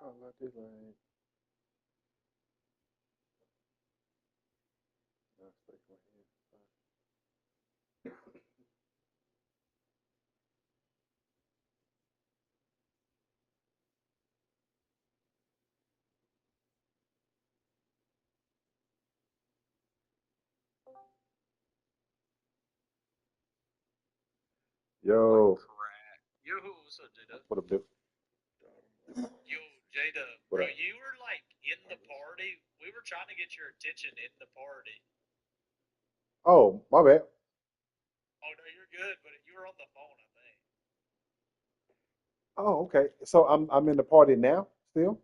Oh, I did like. No, it's like my hand. What Yo, crack? Yo, what's up, J-Dub? what a bit. Yo, J-Dub, What bro, up? you were like in the party. We were trying to get your attention in the party. Oh, my bad. Oh no, you're good, but you were on the phone, I think. Oh, okay. So I'm in the party now still?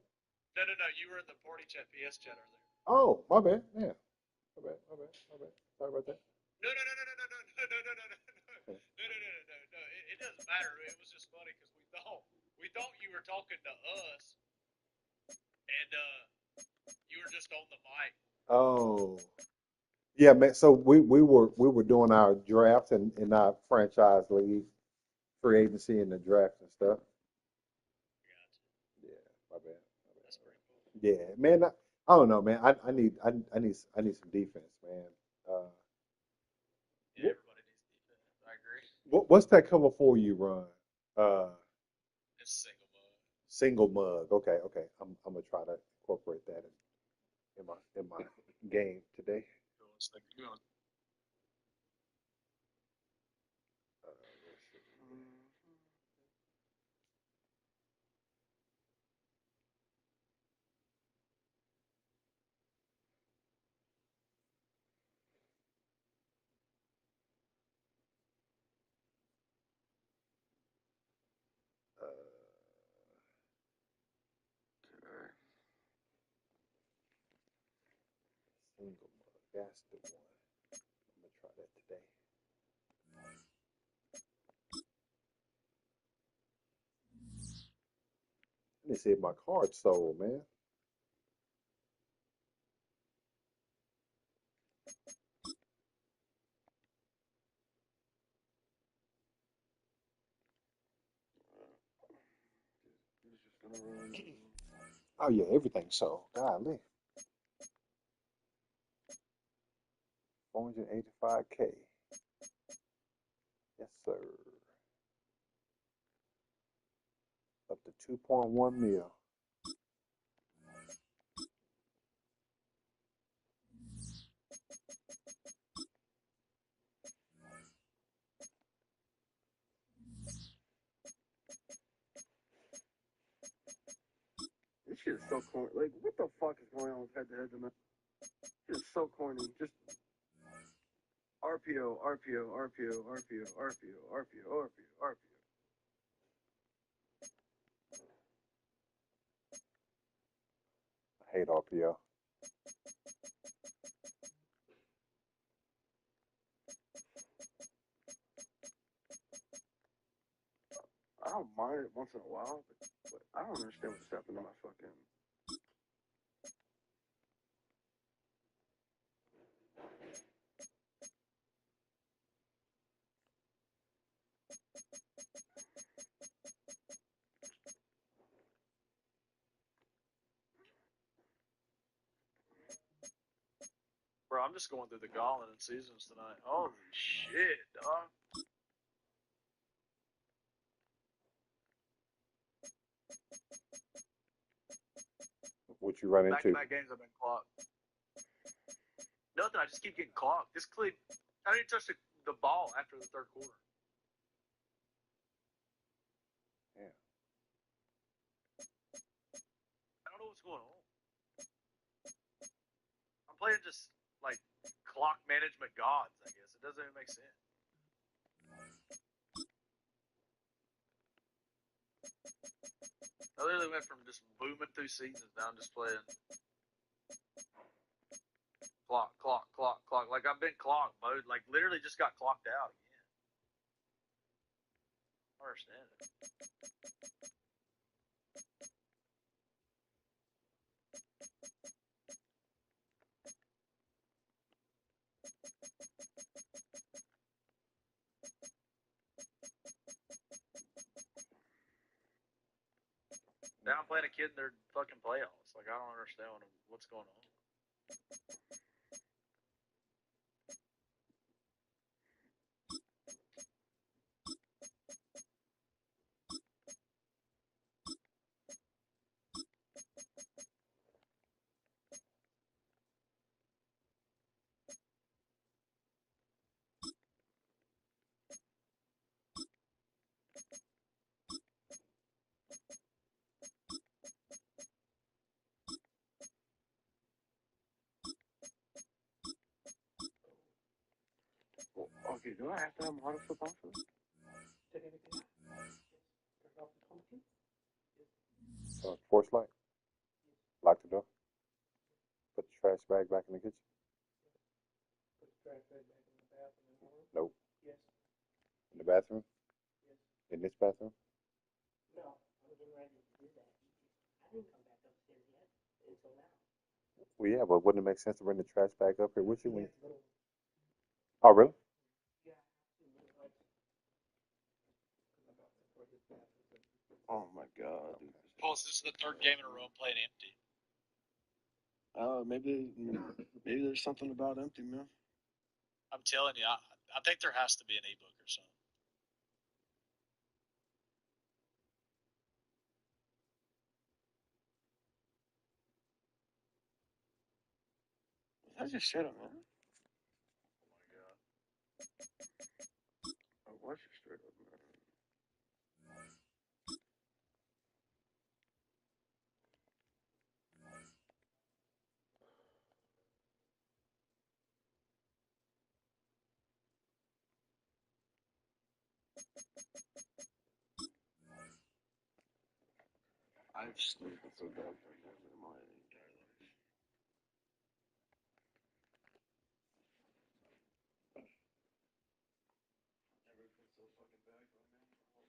No, no, no, you were in the party chat, PS chat earlier. Oh, my bad. Yeah. My bad. My bad. My bad. Sorry about that. No, no, no, no, no, no, no, no, no, no, no, no, no, no, no, no, no, no. It doesn't matter. It was just funny because we thought you were talking to us, and you were just on the mic. Oh. Yeah, man. So we were doing our draft in our franchise league, free agency and the draft and stuff. Gotcha. Yeah, my bad. My That's pretty cool. bad. Yeah, man. I don't know, man. I need some defense, man. Uh, Yeah, what, everybody needs defense. I agree. what's that cover for you run? Uh, It's single mode. Single mug. Okay, okay. I'm gonna try to incorporate that in my game today. So it's like you know, Let's see. Uh, okay. Single mug. That's the one. I'm gonna try that today. Let me see if my card sold, man. It's just gonna run. Oh yeah, everything sold. Golly, 485K. Yes, sir. Up to 2.1 mil. This shit is so corny. Like, what the fuck is going on with head to head tonight? This is so corny. Just RPO, RPO, RPO, RPO, RPO, RPO, RPO, RPO. I hate RPO. I don't mind it once in a while, but I don't understand what's happening to my fucking. bro, I'm just going through the gauntlet and seasons tonight. Holy shit, dog. What you run Back to into? back games I've been clocked. Nothing. I just keep getting clocked. This clip, I didn't touch the ball after the third quarter. Yeah. I don't know what's going on. I'm playing just like clock management gods. I guess it doesn't even make sense. I literally went from just booming through seasons now I'm just playing clock, clock, clock, clock. Like I've been clocked mode. Like literally just got clocked out again. I don't understand it. Now I'm playing a kid in their fucking playoffs. Like I don't understand what's going on. Well, okay, do I have to have my auto flip off for this? Porch light. Lock the door. Put the trash bag back in the kitchen. Nope. In the bathroom. In this bathroom. Well, yeah, but wouldn't it make sense to bring the trash bag up here with you? When... Oh, really? Oh my god, dude. Plus, this is the third game in a row I'm playing empty. Maybe there's something about empty, man. I'm telling you, I think there has to be an ebook or something. I just said it, man. Oh my god. I watch it straight up, man. I've slept so bad right now in my entire life. Never been so fucking bad right now.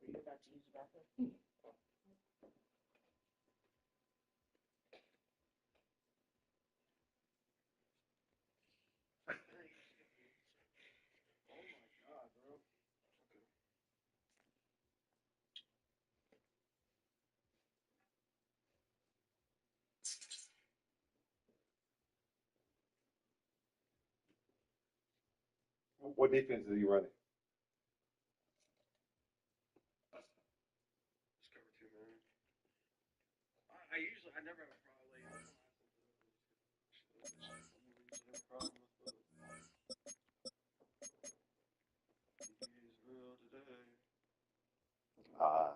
Are you about to use the bathroom? Oh my god, bro. Okay. What defense are you running? Just cover two, man. I never have a problem. Like, that's one of the problem with he's real today. Ah.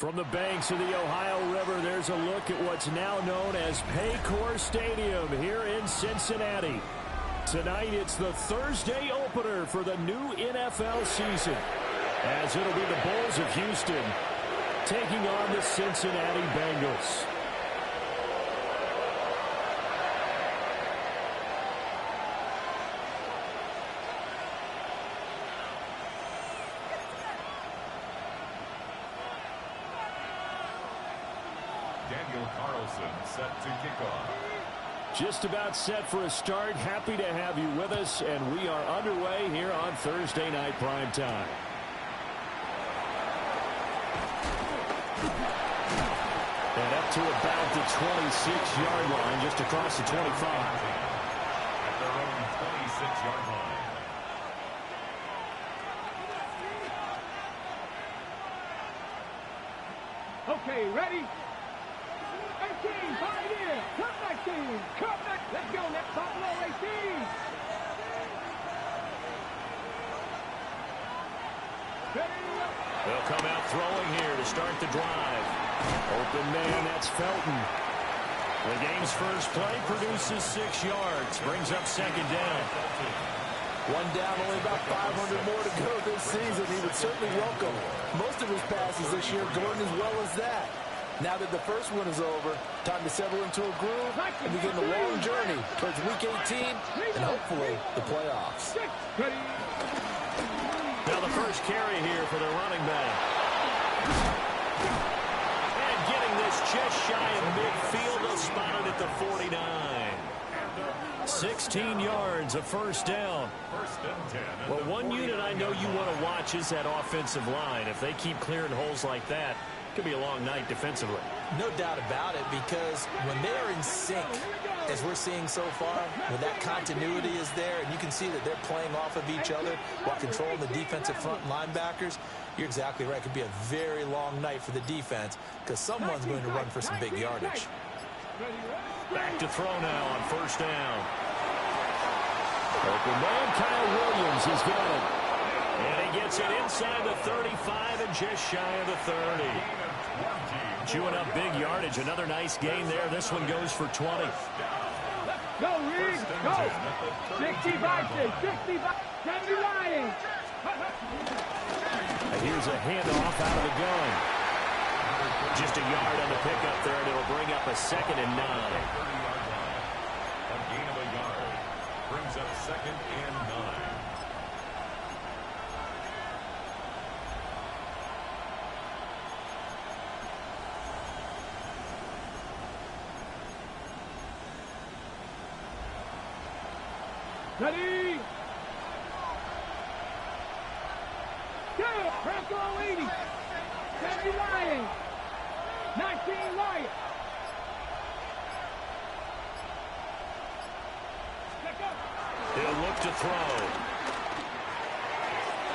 From the banks of the Ohio River, there's a look at what's now known as Paycor Stadium here in Cincinnati. Tonight, it's the Thursday opener for the new NFL season, as it'll be the Bulls of Houston taking on the Cincinnati Bengals. Set to kick off. Just about set for a start. Happy to have you with us, and we are underway here on Thursday Night Prime Time. And up to about the 26-yard line, just across the 25. At their own 26-yard line. Okay, ready? 18, 5 here. Cut back team. Cut back. Let's go. Next Buffalo 18. They'll come out throwing here to start the drive. Open man, that's Felton. The game's first play produces 6 yards. Brings up second down. One down, only about 500 more to go this season. He would certainly welcome most of his passes this year going as well as that. Now that the first one is over, time to settle into a groove and begin the long journey towards Week 18 and hopefully the playoffs. Now the first carry here for the running back. And getting this just shy of midfield, they'll spot it at the 49. 16 yards, a first down. Well, one unit I know you want to watch is that offensive line. If they keep clearing holes like that, could be a long night defensively. No doubt about it, because when they're in sync, as we're seeing so far, when that continuity is there and you can see that they're playing off of each other while controlling the defensive front linebackers, you're exactly right. It could be a very long night for the defense because someone's going to run for some big yardage. Back to throw now on first down. Open man, Kyle Williams has got it. And he gets it inside the 35 and just shy of the 30. Chewing up big yardage. Another nice gain there. This one goes for 20. Go, Reed. Go. 65, 65. Sandy Lyons. Here's a handoff out of the gun. Just a yard on the pickup there, and it'll bring up a 2nd and 9. A gain of a yard brings up 2nd and 9. Ready? Go! Franco 80. 70 Lions. 19 Lions. He'll look to throw.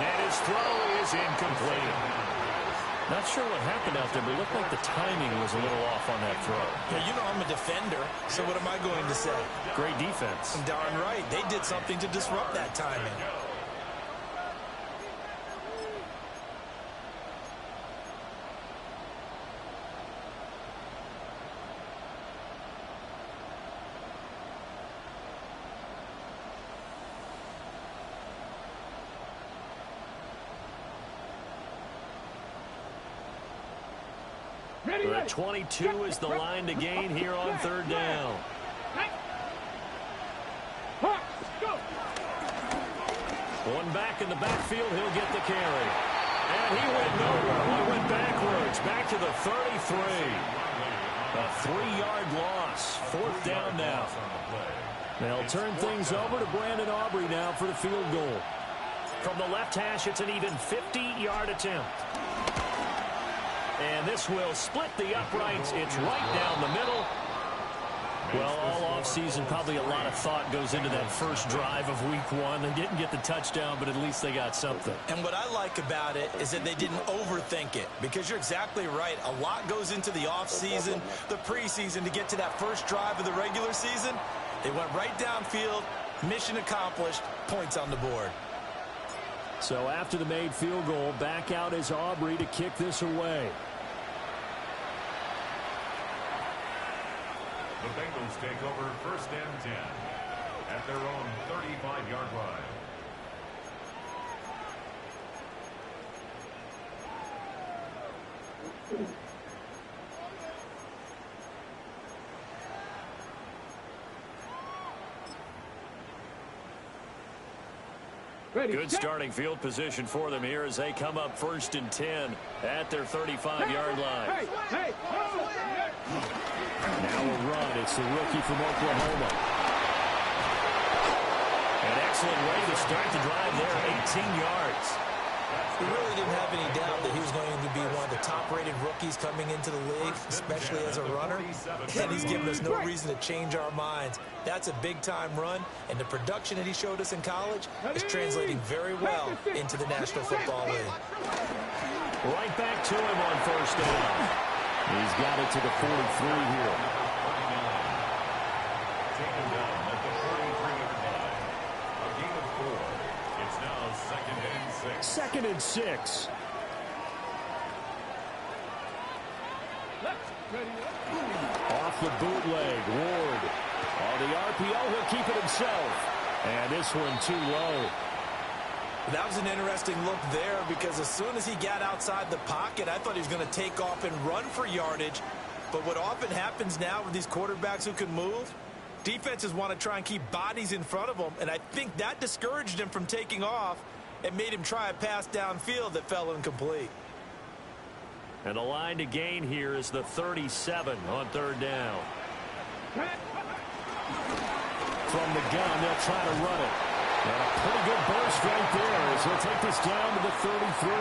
And his throw is incomplete. Not sure what happened out there, but it looked like the timing was a little off on that throw. Yeah, you know I'm a defender, so what am I going to say? Great defense. Darn right. They did something to disrupt that timing. The 22 is the line to gain here on third down. One back in the backfield, he'll get the carry. And he went nowhere. He went backwards, back to the 33. A 3-yard loss. 4th down now. They'll turn things over to Brandon Aubrey now for the field goal. From the left hash, it's an even 50-yard attempt. And this will split the uprights. It's right down the middle. Well, all offseason, probably a lot of thought goes into that first drive of week 1. They didn't get the touchdown, but at least they got something. And what I like about it is that they didn't overthink it, because you're exactly right. A lot goes into the offseason, the preseason, to get to that first drive of the regular season. They went right downfield, mission accomplished, points on the board. So after the made field goal, back out is Aubrey to kick this away. The Bengals take over 1st and 10 at their own 35-yard line. Good starting field position for them here as they come up 1st and 10 at their 35-yard line. Now a run. It's the rookie from Oklahoma. An excellent way to start the drive there, 18 yards. We really didn't have any doubt that he was going to be one of the top-rated rookies coming into the league, especially as a runner. And he's given us no reason to change our minds. That's a big-time run, and the production that he showed us in college is translating very well into the National Football League. Right back to him on 1st down. He's got it to the 43 here. Taken down at the 43-yard line. A gain of 4. It's now 2nd and 6. 2nd and 6. Off the bootleg, Ward. On the RPO, he'll keep it himself. And this one too low. That was an interesting look there because as soon as he got outside the pocket, I thought he was going to take off and run for yardage. But what often happens now with these quarterbacks who can move, defenses want to try and keep bodies in front of them, and I think that discouraged him from taking off and made him try a pass downfield that fell incomplete. And the line to gain here is the 37 on 3rd down. From the gun, they'll try to run it. And a pretty good burst right there as he'll take this down to the 33.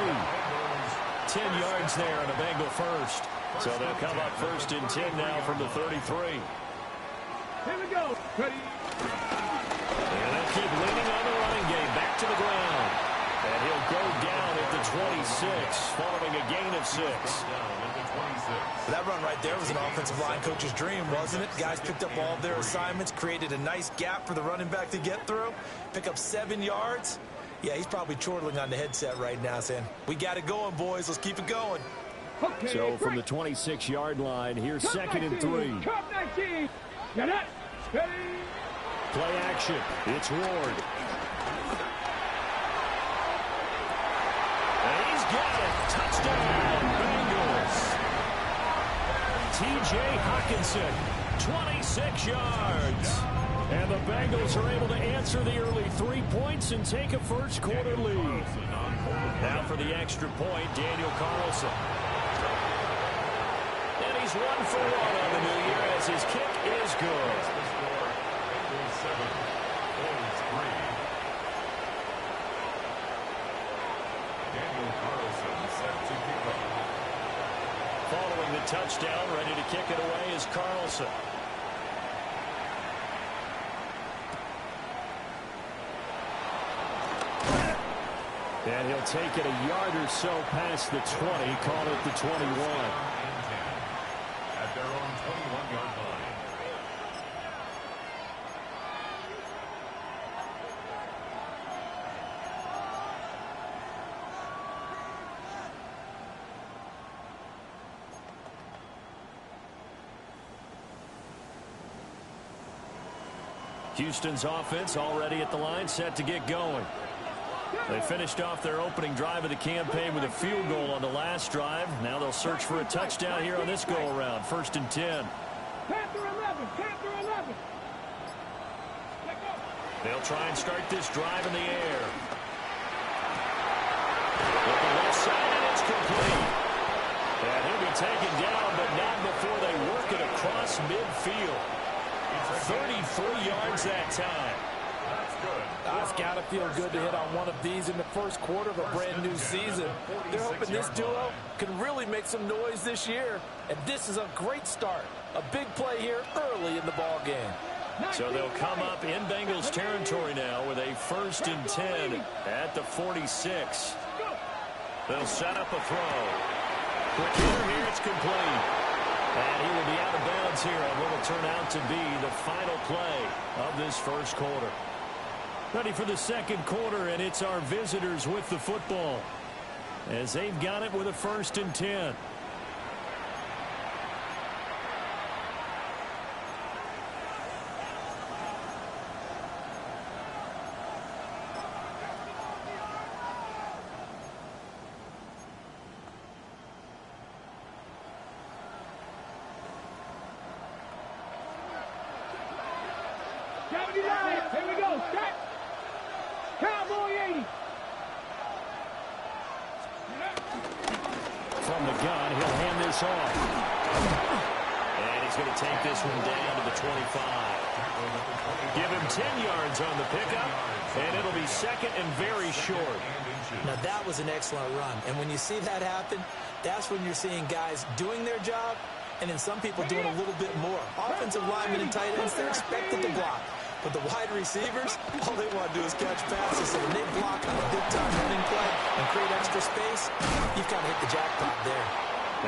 10 yards there on a Bengal first. So they'll come up 1st and 10 now from the 33. Here we go. Ready. And they'll keep leaning on the running game. Back to the ground. And he'll go down at the 26, following a gain of 6. That run right there was an offensive line coach's dream, wasn't it? Guys picked up all of their assignments, created a nice gap for the running back to get through, pick up 7 yards. Yeah, he's probably chortling on the headset right now saying, we got it going, boys. Let's keep it going. Okay, So from the 26-yard line, here's 2nd and 3. Cup 19. Get it. Ready. Play action. It's Ward. And he's got it. Touchdown, Bengals. T.J. Hawkinson, 26 yards. And the Bengals are able to answer the early 3 points and take a first-quarter lead. Now for the extra point, Daniel Carlson. And he's 1 for 1 on the new year as his kick is good. Following the touchdown, ready to kick it away is Carlson. And he'll take it a yard or so past the 20, call it the 21. At their own 21-yard line. Houston's offense already at the line, set to get going. They finished off their opening drive of the campaign with a field goal on the last drive. Now they'll search for a touchdown here on this go-around. 1st and 10. Panther 11. Panther 11. They'll try and start this drive in the air. With the left side, and it's complete. And he'll be taken down, but not before they work it across midfield. 33 yards that time. It's got to feel good to hit on one of these in the first quarter of a brand new season. They're hoping this duo can really make some noise this year. And this is a great start. A big play here early in the ball game. So they'll come up in Bengals territory now with a 1st and 10 at the 46. They'll set up a throw. Quick hitter here, it's complete. And he will be out of bounds here on what will turn out to be the final play of this first quarter. Ready for the second quarter, and it's our visitors with the football as they've got it with a 1st and 10. Here we go. Set. Cowboy 80. From the gun, he'll hand this off. And he's going to take this one down to the 25. Give him 10 yards on the pickup, and it'll be second and very short. Now, that was an excellent run. And when you see that happen, that's when you're seeing guys doing their job, and then some people doing a little bit more. Offensive linemen and tight ends, they're expected to block. But the wide receivers, all they want to do is catch passes. So when they block on a big-time running play and create extra space, you've kind of hit the jackpot there.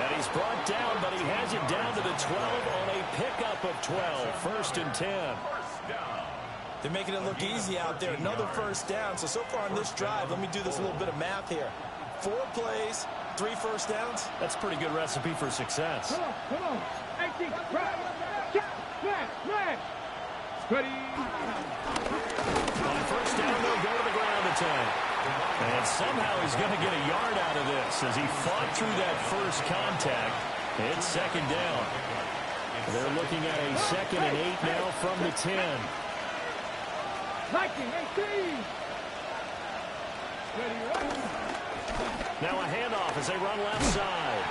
And he's brought down, but he has it down to the 12 on a pickup of 12. First and 10. They're making it look easy out there. Another first down. So far on this drive, let me do this little bit of math here. 4 plays, 3 first downs. That's a pretty good recipe for success. Come on. 18. Right. Smash. Ready. On first down, they'll go to the ground attack. And somehow he's going to get a yard out of this as he fought through that first contact. It's second down. They're looking at a 2nd and 8 now from the 10. 19, 18. Ready. Now a handoff as they run left side.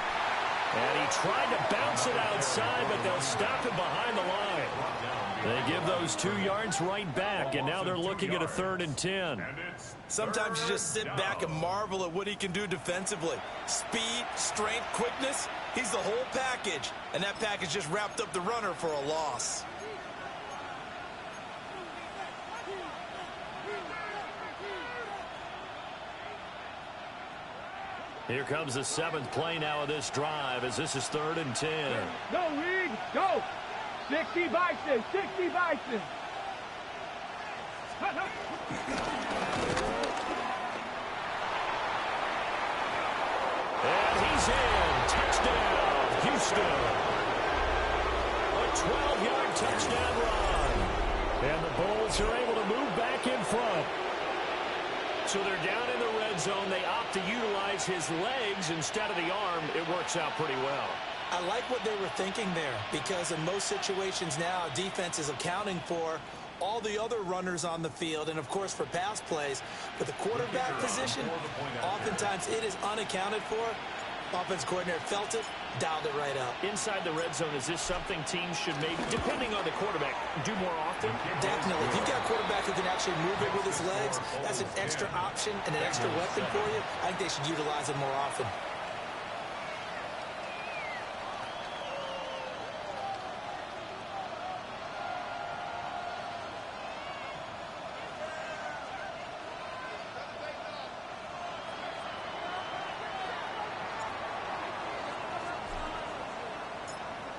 And he tried to bounce it outside, but they'll stop him behind the line. They give those 2 yards right back, and now they're looking at a 3rd and 10. Sometimes you just sit back and marvel at what he can do defensively. Speed, strength, quickness, he's the whole package. And that package just wrapped up the runner for a loss. Here comes the 7th play now of this drive as this is 3rd and 10. Go, Reed. Go. 60 Bison. 60 Bison. And he's in. Touchdown, Houston. A 12-yard touchdown run. And the Bulls are able to move back in front. So they're down in the red zone. They opt to utilize his legs instead of the arm. It works out pretty well. I like what they were thinking there because in most situations now, defense is accounting for all the other runners on the field and, of course, for pass plays. But the quarterback position, oftentimes it is unaccounted for. Offense coordinator felt it, dialed it right up. Inside the red zone, is this something teams should maybe, depending on the quarterback, do more often? Definitely. If you've got a quarterback who can actually move it with his legs, that's an extra option and an extra weapon for you. I think they should utilize it more often.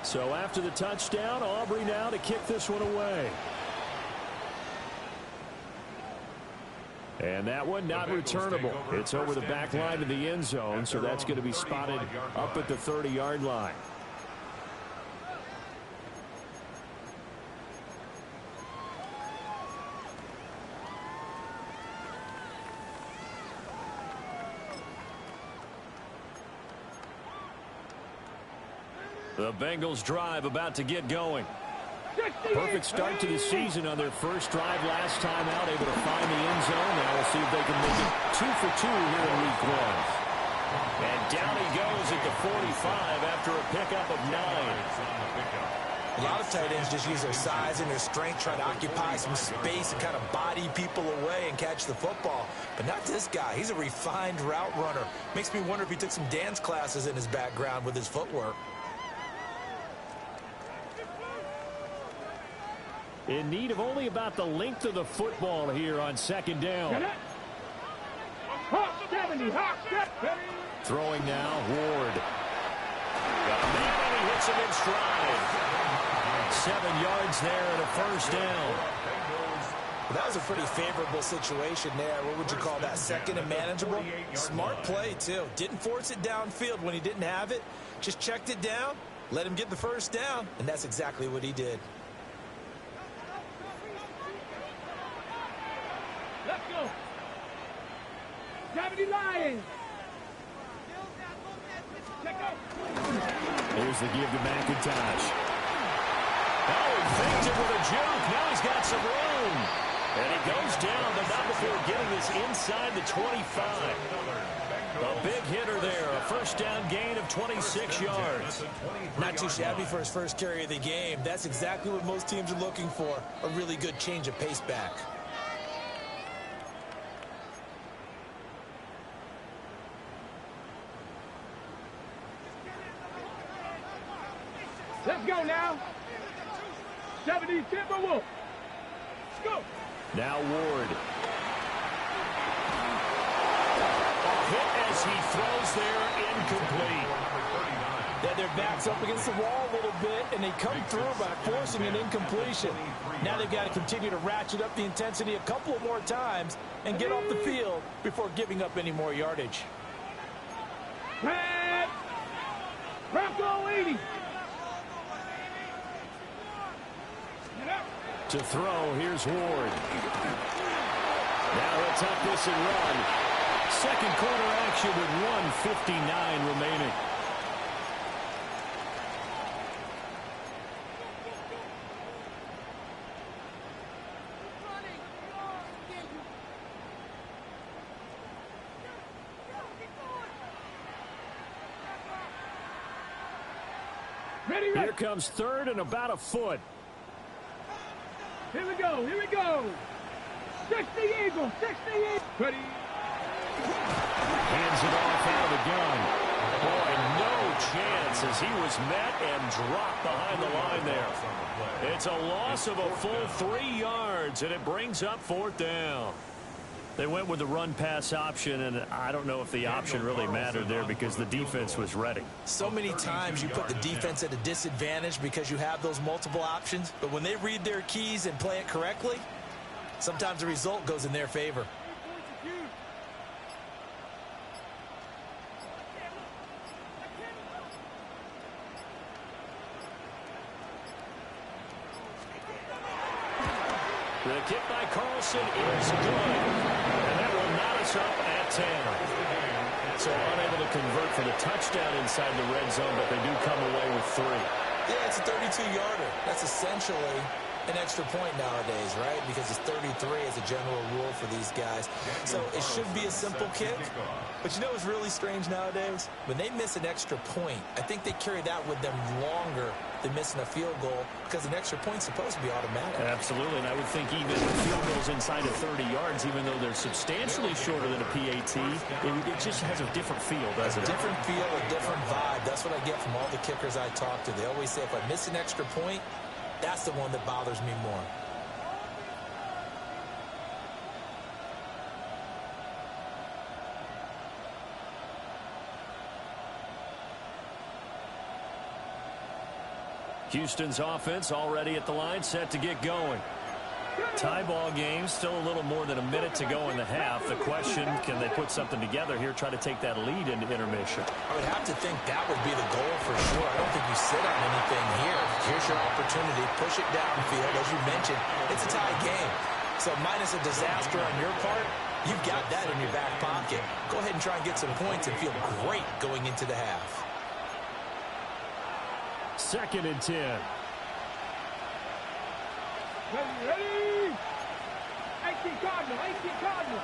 So after the touchdown, Aubrey now to kick this one away. And that one not returnable. It's over the back line of the end zone, so that's going to be spotted up at the 30-yard line. The Bengals drive about to get going. Perfect start to the season on their first drive last time out, able to find the end zone. Now we'll see if they can make it 2 for 2 here in week 1. And down he goes at the 45 after a pickup of 9. A lot of tight ends just use their size and their strength, try to occupy some space and kind of body people away and catch the football. But not this guy. He's a refined route runner. Makes me wonder if he took some dance classes in his background with his footwork. In need of only about the length of the football here on second down. Throwing now, Ward. Got a man and he hits him in stride. 7 yards there and a first down. Well, that was a pretty favorable situation there. What would you call that? Second and manageable? Smart play, too. Didn't force it downfield when he didn't have it. Just checked it down, let him get the first down, and that's exactly what he did. Let's go. 70 Lions. Here's the give to McIntosh. Oh, he faked it with a juke. Now he's got some room. And he goes down, but not before getting this inside the 25. A big hitter there, a first down gain of 26 yards. Not too shabby for his first carry of the game. That's exactly what most teams are looking for, a really good change of pace back. Let's go now. 70 Timberwolves. Let's go. Now Ward. A hit as he throws there, incomplete. Then their back's up against the wall a little bit, and they come through by forcing an incompletion. Now they've got to continue to ratchet up the intensity a couple of more times and get off the field before giving up any more yardage. Pat. Bronco 80. To throw, here's Ward. Now he'll tuck this and run. Second quarter action with 1:59 remaining. Ready, Here comes third and about a foot. Here we go, here we go. 60 Eagles, 60 Eagles. Ready. Hands it off out of the gun. Boy, no chance as he was met and dropped behind the line there. It's a loss of a full 3 yards, and it brings up fourth down. They went with the run-pass option, and I don't know if the option really mattered there because the defense was ready. So many times you put the defense at a disadvantage because you have those multiple options, but when they read their keys and play it correctly, sometimes the result goes in their favor. The kick by Carlson is good. And that will knot us up at 10. So unable to convert for the touchdown inside the red zone, but they do come away with 3. Yeah, it's a 32-yarder. That's essentially an extra point nowadays, right? Because it's 33 as a general rule for these guys. So it should be a simple kick. But you know what's really strange nowadays? When they miss an extra point, I think they carry that with them longer than missing a field goal because an extra point's supposed to be automatic. Absolutely, and I would think even field goals inside of 30 yards, even though they're substantially shorter than a PAT, it just has a different feel, doesn't it? A different feel, a different vibe. That's what I get from all the kickers I talk to. They always say if I miss an extra point, that's the one that bothers me more. Houston's offense already at the line, set to get going. Tie ball game, still a little more than a minute to go in the half. The question, can they put something together here, try to take that lead into intermission? I would have to think that would be the goal for sure. I don't think you sit on anything here. Here's your opportunity. Push it downfield. As you mentioned, it's a tie game. So minus a disaster on your part, you've got that in your back pocket. Go ahead and try and get some points and feel great going into the half. Second and 10. Ready. 18 Cardinal, 18 Cardinal.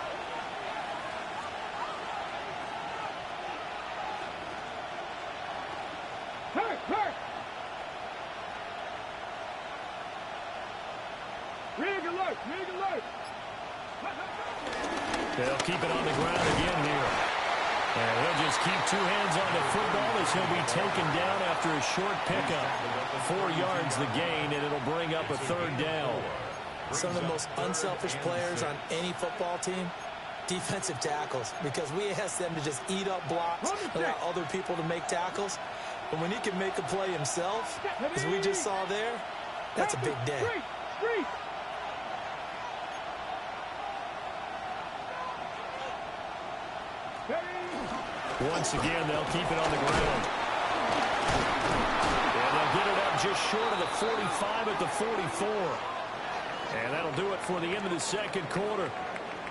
Hurt. Rig alert. They'll keep it on the ground again here. And he'll just keep 2 hands on the football as he'll be taken down after a short pickup. 4 yards the gain, and it'll bring up a third down. Some of the most unselfish players on any football team, defensive tackles, because we ask them to just eat up blocks, allow other people to make tackles. But when he can make a play himself, as we just saw there, that's a big day. Street. Once again, they'll keep it on the ground. And they'll get it up just short of the 45 at the 44. And that'll do it for the end of the second quarter.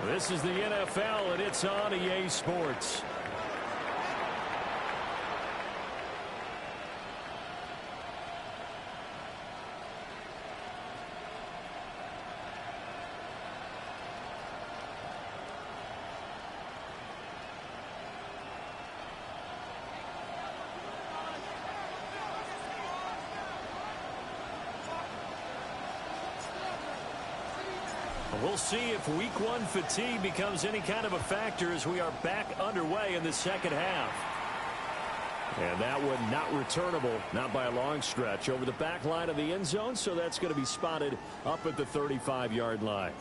This is the NFL, and it's on EA Sports. we'll see if week one fatigue becomes any kind of a factor as we are back underway in the second half. And that one not returnable, not by a long stretch, over the back line of the end zone, so that's going to be spotted up at the 35-yard line.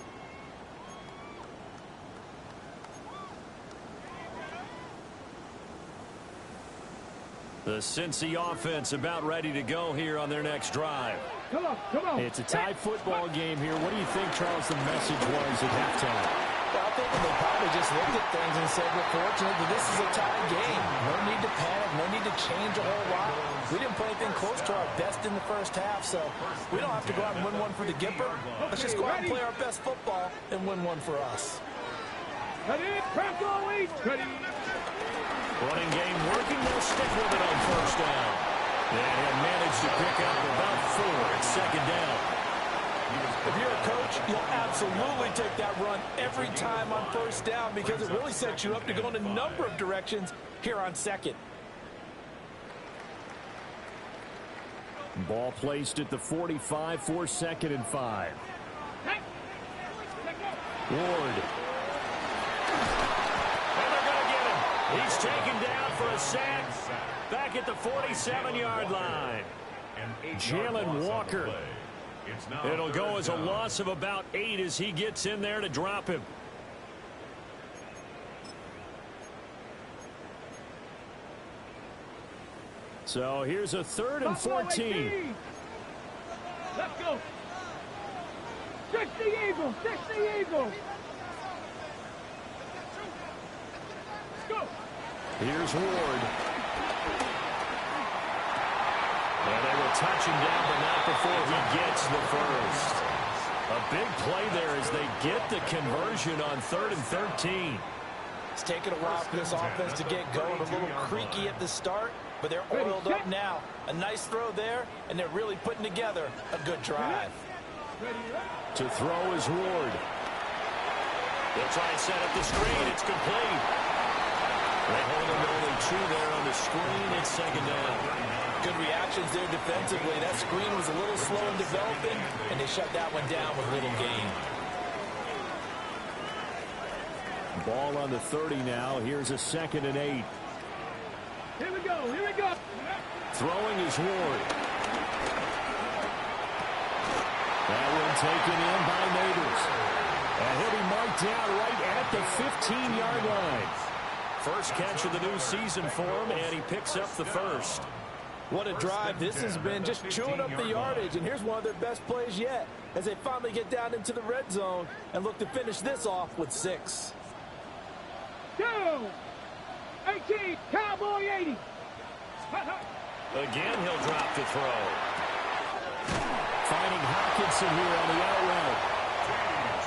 The Cincy offense about ready to go here on their next drive. Come on. It's a tie football game here. What do you think, Charles, the message was at halftime? Well, I think they probably just looked at things and said, we're fortunate that this is a tie game. No need to panic. No need to change a whole lot. We didn't play anything close to our best in the first half, so we don't have to go out and win one for the Gipper. Let's just go out and play our best football and win one for us. Ready, ready. Running game working. They'll stick with it on first down. And he'll manage to pick up about 4 at second down. If you're a coach, you'll absolutely take that run every time on first down because it really sets you up to go in a number of directions here on second. Ball placed at the 45 for 2nd and 5. Ward. And they're going to get him. He's taken down for a sack back at the 47-yard line. Jalen Walker. It'll go as a loss of about 8 as he gets in there to drop him. So here's a 3rd and 14. Let's go. 60 Eagles. Go. Here's Ward. And they will touch him down, but not before he gets the first. A big play there as they get the conversion on 3rd and 13. It's taken a while for this offense to get going. A little creaky at the start, but they're oiled up now. A nice throw there, and they're really putting together a good drive. To throw is Ward. They'll try and set up the screen. It's complete. They hold him to only 2 there on the screen. It's 2nd down. Good reactions there defensively. That screen was a little slow in developing, and they shut that one down with little gain. Ball on the 30 now. Here's a 2nd and 8. Here we go. Throwing is Ward. That one taken in by Neighbors. And he'll be marked down right at the 15-yard line. First catch of the new season for him, and he picks up the first. What a drive this has been, just chewing up the yardage. And here's one of their best plays yet as they finally get down into the red zone and look to finish this off with 6. 2, 18, Cowboy 80. Again, he'll drop the throw. Finding Hawkinson here on the out route.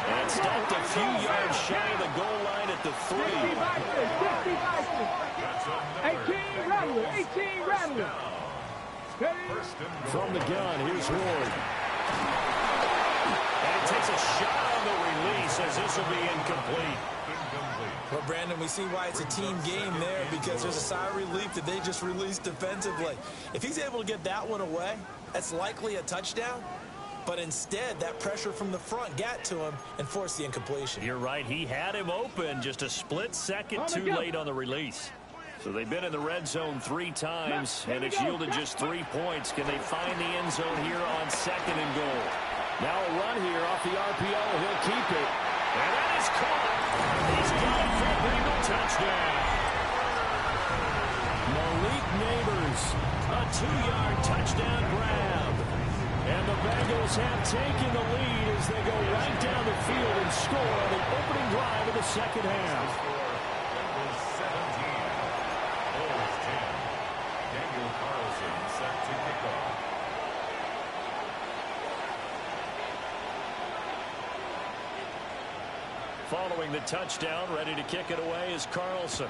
And stopped a few yards shy of the goal line at the 3. 18 Rattler. From the gun, here's Ward. And he takes a shot on the release as this will be incomplete. Well, Brandon, we see why it's a team game there because there's a sigh of relief that they just released defensively. If he's able to get that one away, that's likely a touchdown. But instead, that pressure from the front got to him and forced the incompletion. You're right. He had him open, just a split second too late on the release. So they've been in the red zone 3 times, and it's yielded just 3 points. Can they find the end zone here on 2nd and goal? Now a run here off the RPO. He'll keep it. And that is caught. He's got it for a Bengal touchdown. Malik Neighbors, a 2-yard touchdown grab. And the Bengals have taken the lead as they go right down the field and score on the opening drive of the second half. Following the touchdown, ready to kick it away is Carlson.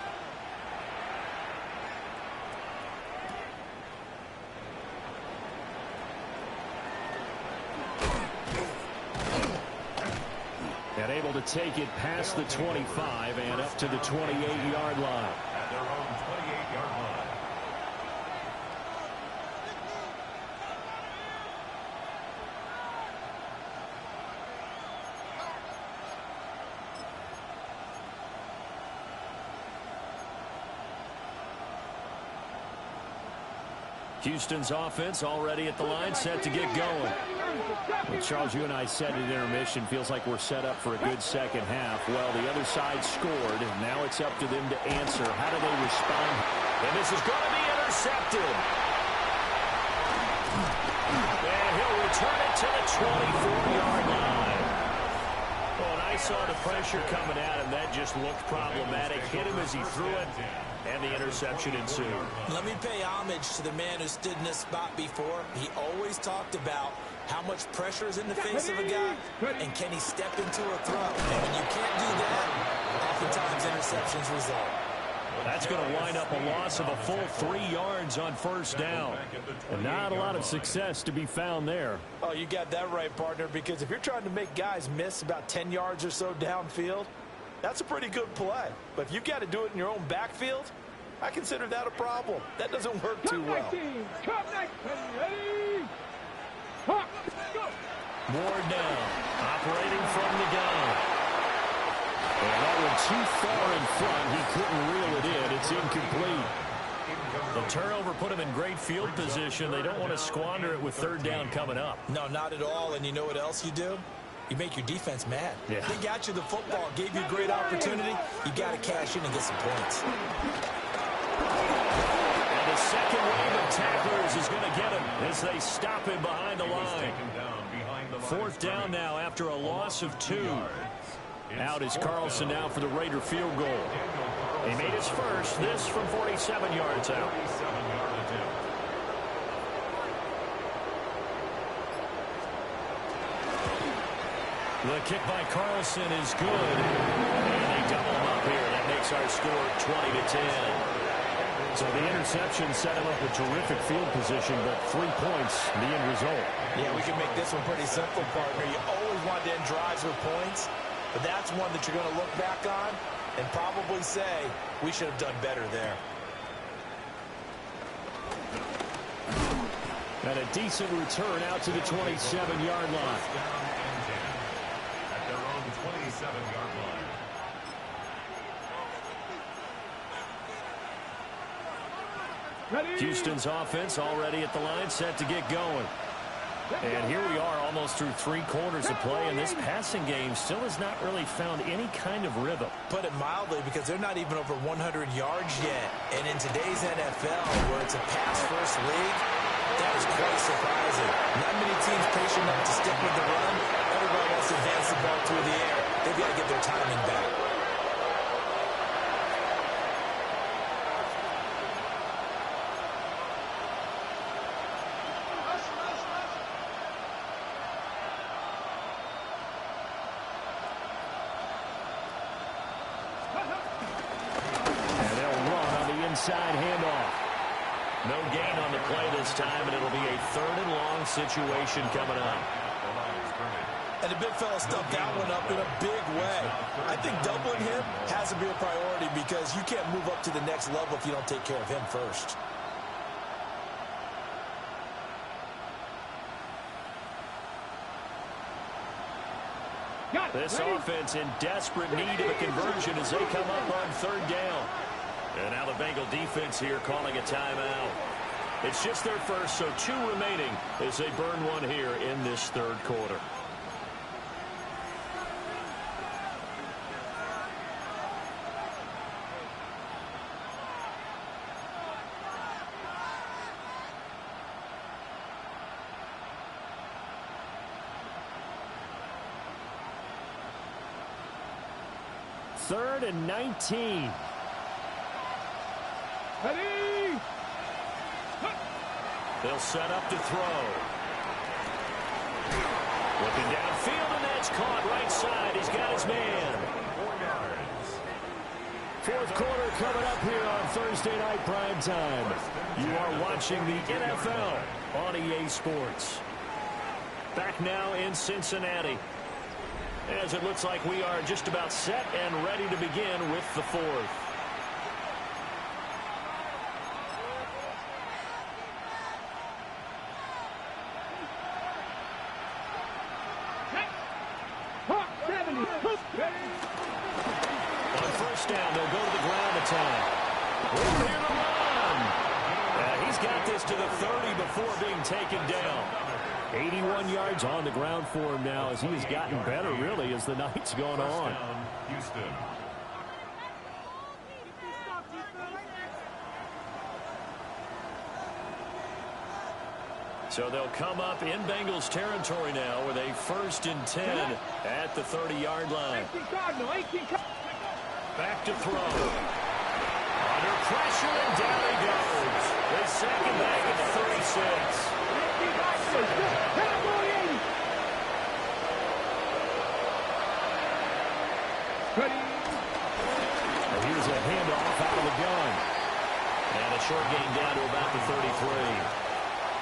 And able to take it past the 25 and up to the 28-yard line. At their own 28-yard line. Houston's offense already at the line, set to get going. Well, Charles, you and I said at intermission, feels like we're set up for a good second half. Well, the other side scored, and now it's up to them to answer. How do they respond? And this is going to be intercepted. And he'll return it to the 24-yard line. Well, and I saw the pressure coming at him. That just looked problematic. Hit him as he threw it, and the interception ensued. Let me pay homage to the man who stood in this spot before. He always talked about how much pressure is in the face of a guy, and can he step into a throw. And when you can't do that, oftentimes interceptions result. That's going to wind up a loss of a full 3 yards on first down. And not a lot of success to be found there. Oh, you got that right, partner, because if you're trying to make guys miss about 10 yards or so downfield, that's a pretty good play. But if you've got to do it in your own backfield, I consider that a problem. That doesn't work too well. Ward now, operating from the gun. And that one too far in front. He couldn't reel it in. It's incomplete. The turnover put him in great field position. They don't want to squander it with third down coming up. No, not at all. And you know what else you do? You make your defense mad. Yeah. They got you the football, gave you a great opportunity. You got to cash in and get some points. And the second wave of tacklers is going to get him as they stop him behind the line. Fourth down now after a loss of 2. Out is Carlson now for the Raider field goal. He made his first, this from 47 yards out. The kick by Carlson is good. And they double him up here. That makes our score 20-10. So the interception set him up with terrific field position, but 3 points, the end result. Yeah, we can make this one pretty simple, partner. You always want to end drives with points. But that's one that you're going to look back on and probably say, we should have done better there. And a decent return out to the 27-yard line. At their own 27-yard line. Houston's offense already at the line, set to get going. And here we are almost through 3 quarters of play, and this passing game still has not really found any kind of rhythm. Put it mildly, because they're not even over 100 yards yet. And in today's NFL, where it's a pass-first league, that is quite surprising. Not many teams patient enough to stick with the run. Everybody wants to advance the ball through the air. They've got to get their timing back. Inside handoff. No gain on the play this time, and it'll be a 3rd and long situation coming up. And the big fella stuffed that one up in a big way. I think doubling him has to be a priority because you can't move up to the next level if you don't take care of him first. This offense in desperate need of a conversion as they come up on 3rd down. And now the Bengal defense here calling a timeout. It's just their first, so 2 remaining as they burn one here in this 3rd quarter. Third and 19. Ready? They'll set up to throw. Looking downfield, and that's caught right side. He's got his man. 4th quarter coming up here on Thursday night prime time. You are watching the NFL on EA Sports. Back now in Cincinnati, as it looks like we are just about set and ready to begin with the 4th. On first down, they'll go to the ground attack. Over here to run. He's got this to the 30 before being taken down. 81 yards on the ground for him now as he has gotten better, really, as the night's gone on. Houston. So they'll come up in Bengals territory now with a 1st and 10 at the 30-yard line. Back to throw. Under pressure, and down he goes. His second back at the 36. And here's a handoff out of the gun. And a short gain down to about the 33.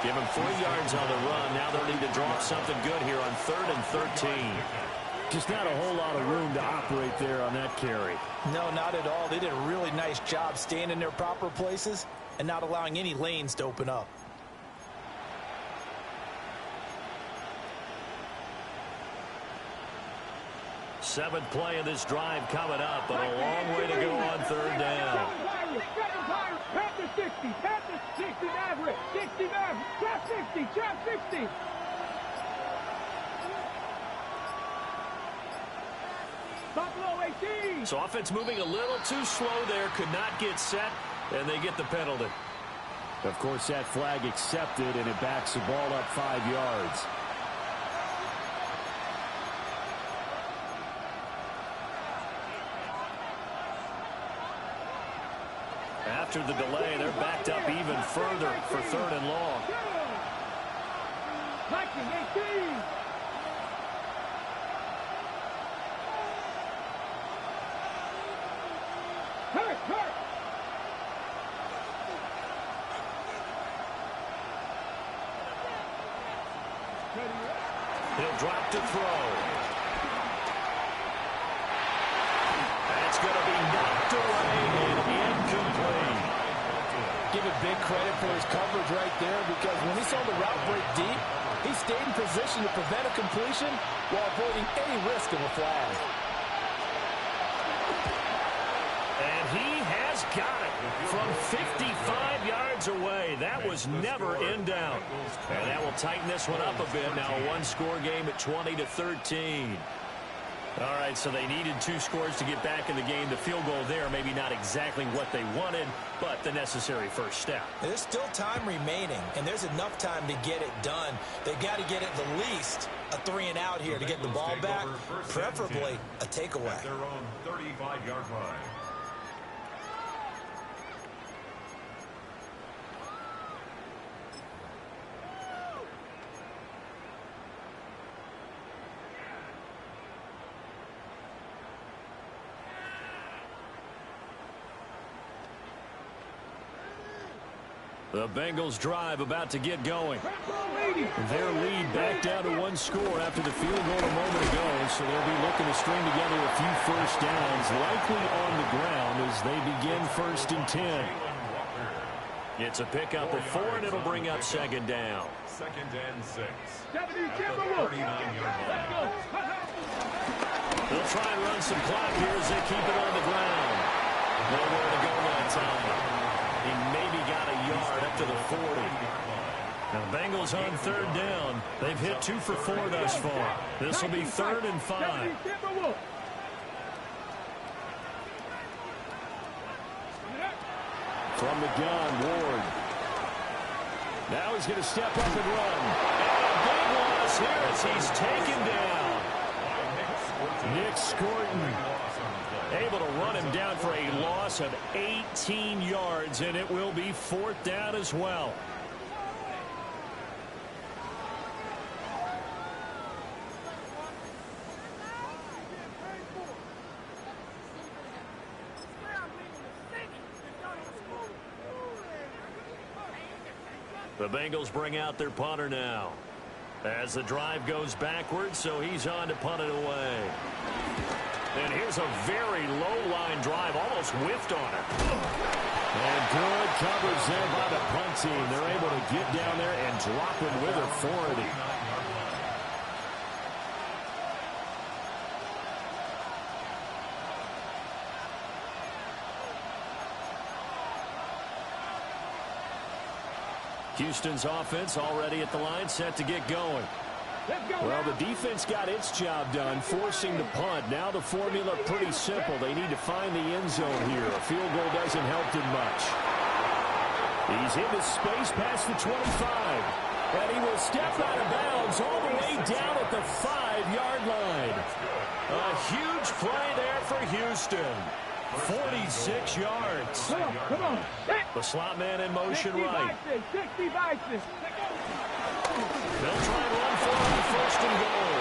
Give him 3 yards on the run. Now they'll need to draw up something good here on 3rd and 13. Just not a whole lot of room to operate there on that carry. No, not at all. They did a really nice job staying in their proper places and not allowing any lanes to open up. Seventh play of this drive coming up, but a long way to go on 3rd down. Past the 60, past the 60, average, 60, average, trap 60, trap 60. Buffalo 18. So offense moving a little too slow there, could not get set, and they get the penalty. Of course, that flag accepted, and it backs the ball up 5 yards. After the delay, they're backed up even further for 3rd and long. Viking 18. Hurt. He'll drop to throw. That's going to be knocked away and incomplete. Give it big credit for his coverage right there, because when he saw the route break deep, he stayed in position to prevent a completion while avoiding any risk of a flag. And he has got it from 55 yards away. That was never in doubt. And that will tighten this one up a bit. Now a one-score game at 20-13. All right, so they needed 2 scores to get back in the game. The field goal there, maybe not exactly what they wanted, but the necessary first step. There's still time remaining, and there's enough time to get it done. They've got to get at the least a 3 and out here to get the ball back, preferably a takeaway. At their own 35-yard line. The Bengals drive about to get going. Their lead back down to 1 score after the field goal a moment ago, so they'll be looking to string together a few first downs, likely on the ground as they begin 1st and 10. It's a pickup of 4, and it'll bring up 2nd down. 2nd and 6. At the 39-yard line. They'll try and run some clock here as they keep it on the ground. Nowhere to go that time. He maybe got a yard up to the 40. Now the Bengals on 3rd down. They've hit 2 for 4 thus far. This will be 3rd and 5. From the gun, Ward. Now he's going to step up and run. And a big loss here as he's taken down. Nick Scorton. Able to run him down for a loss of 18 yards, and it will be 4th down as well. The Bengals bring out their punter now as the drive goes backwards, so he's on to punt it away. And here's a very low-line drive, almost whiffed on it. And good coverage there by the punt team. They're able to get down there and drop him with authority. Houston's offense already at the line, set to get going. Well, the defense got its job done, forcing the punt. Now the formula pretty simple. They need to find the end zone here. A field goal doesn't help them much. He's into space past the 25. And he will step out of bounds all the way down at the 5-yard line. A huge play there for Houston. 46 yards. Come on. The slot man in motion right. 60 Vikings. They'll try and run for it on first and goal.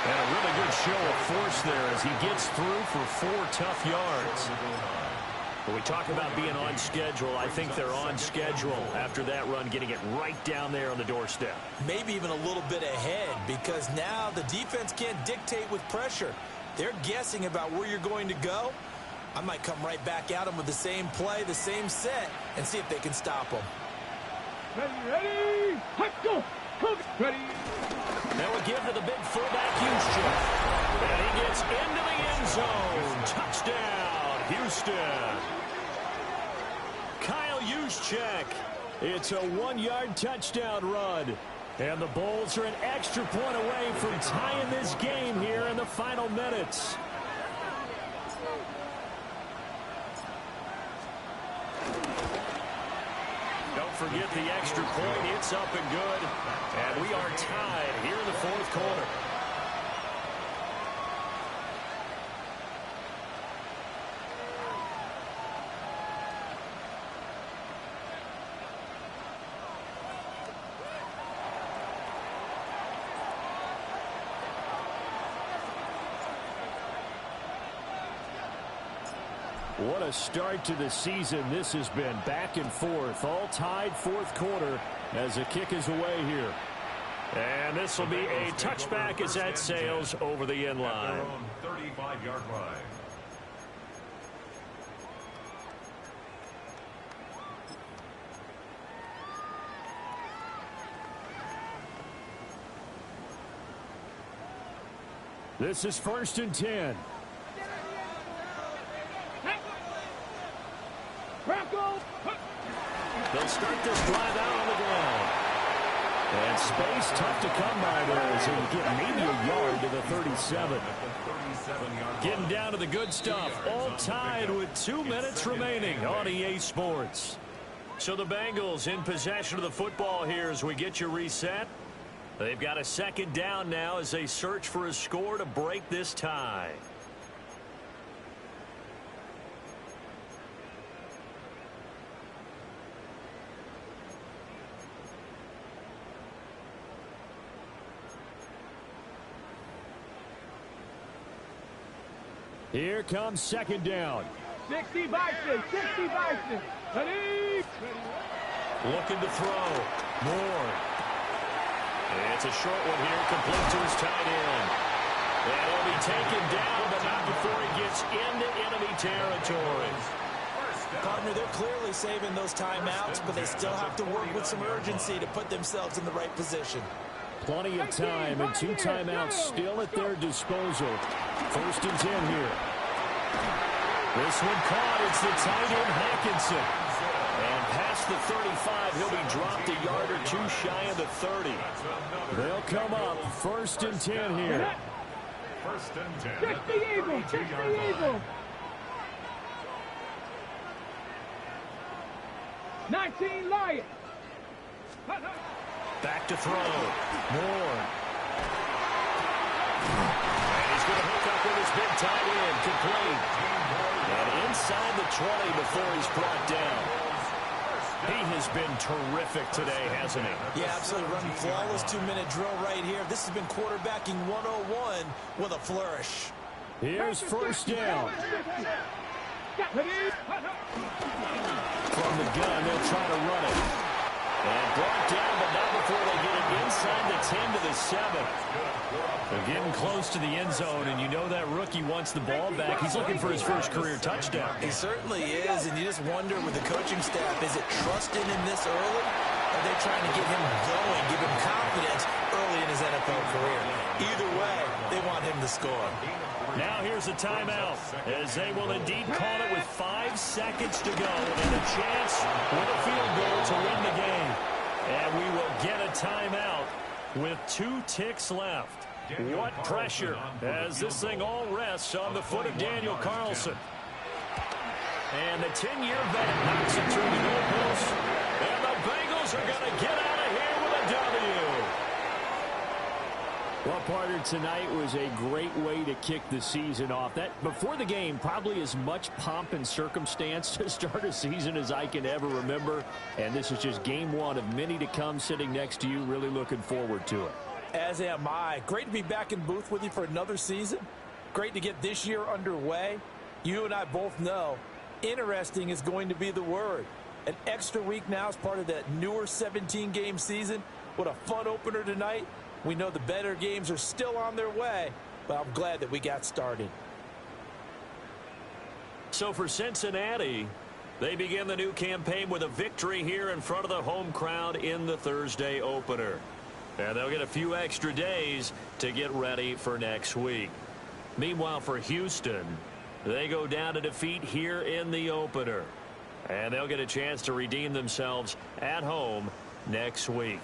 And a really good show of force there as he gets through for 4 tough yards. When we talk about being on schedule, I think they're on schedule after that run, getting it right down there on the doorstep. Maybe even a little bit ahead, because now the defense can't dictate with pressure. They're guessing about where you're going to go. I might come right back at them with the same play, the same set, and see if they can stop them. Ready? Let's go. Ready? Now we give to the big fullback, Juszczyk. And he gets into the end zone. Touchdown, Houston. Kyle Juszczyk. It's a 1-yard touchdown run. And the Bulls are an extra point away from tying this game here in the final minutes. Don't forget the extra point. It's up and good. And we are tied here in the fourth quarter. What a start to the season this has been. Back and forth, all tied fourth quarter as the kick is away here. And this will be a touchback as that sails over the end line. 35-yard line. This is 1st and 10. They'll start this drive out on the ground. And space tough to come by there as they get maybe a yard to the 37. Getting down to the good stuff. All tied with 2 minutes remaining on EA Sports. So the Bengals in possession of the football here as we get you reset. They've got a second down now as they search for a score to break this tie. Here comes second down. 60 Vikings. 60 Vikings. Ready? Looking to throw. Moore. It's a short one here, complete to his tight end. And he'll be taken down, but not before he gets into enemy territory. Partner, they're clearly saving those timeouts, but they still have to work with some urgency to put themselves in the right position. Plenty of time and 2 timeouts still at their disposal. 1st and 10 here. This one caught. It's the tight end, Hackinson. And past the 35, he'll be dropped a yard or 2 shy of the 30. They'll come up 1st and 10 here. 1st and 10. 60 Eagles. 60 Eagles. 19 Lions. Back to throw. Moore. And he's going to hook up with his big tight end. Complete. And inside the 20 before he's brought down. He has been terrific today, hasn't he? Yeah, absolutely. Running flawless 2-minute drill right here. This has been quarterbacking 101 with a flourish. Here's 1st down. From the gun, they'll try to run it. And brought down, but not before they get it inside the 10 to the 7. They're getting close to the end zone, and you know that rookie wants the ball back. He's looking for his first career touchdown. He certainly is, and you just wonder with the coaching staff, is it trusting him this early? Are they trying to get him going, give him confidence early in his NFL career? Either way, they want him to score. Now here's a timeout, as they will indeed call it with 5 seconds to go, and a chance with a field goal to win the game. get a timeout with 2 ticks left. What pressure as this thing all rests on the foot of Daniel Carlson. And the 10-year vet knocks it through the goalpost. And the Bengals are going to get out of here with a W. Well, partner, tonight was a great way to kick the season off. That before the game, probably as much pomp and circumstance to start a season as I can ever remember. And this is just game 1 of many to come. Sitting next to you, really looking forward to it. As am I. Great to be back in booth with you for another season. Great to get this year underway. You and I both know interesting is going to be the word. An extra week now as part of that newer 17-game season. What a fun opener tonight. We know the better games are still on their way, but I'm glad that we got started. So for Cincinnati, they begin the new campaign with a victory here in front of the home crowd in the Thursday opener. And they'll get a few extra days to get ready for next week. Meanwhile, for Houston, they go down to defeat here in the opener. And they'll get a chance to redeem themselves at home next week.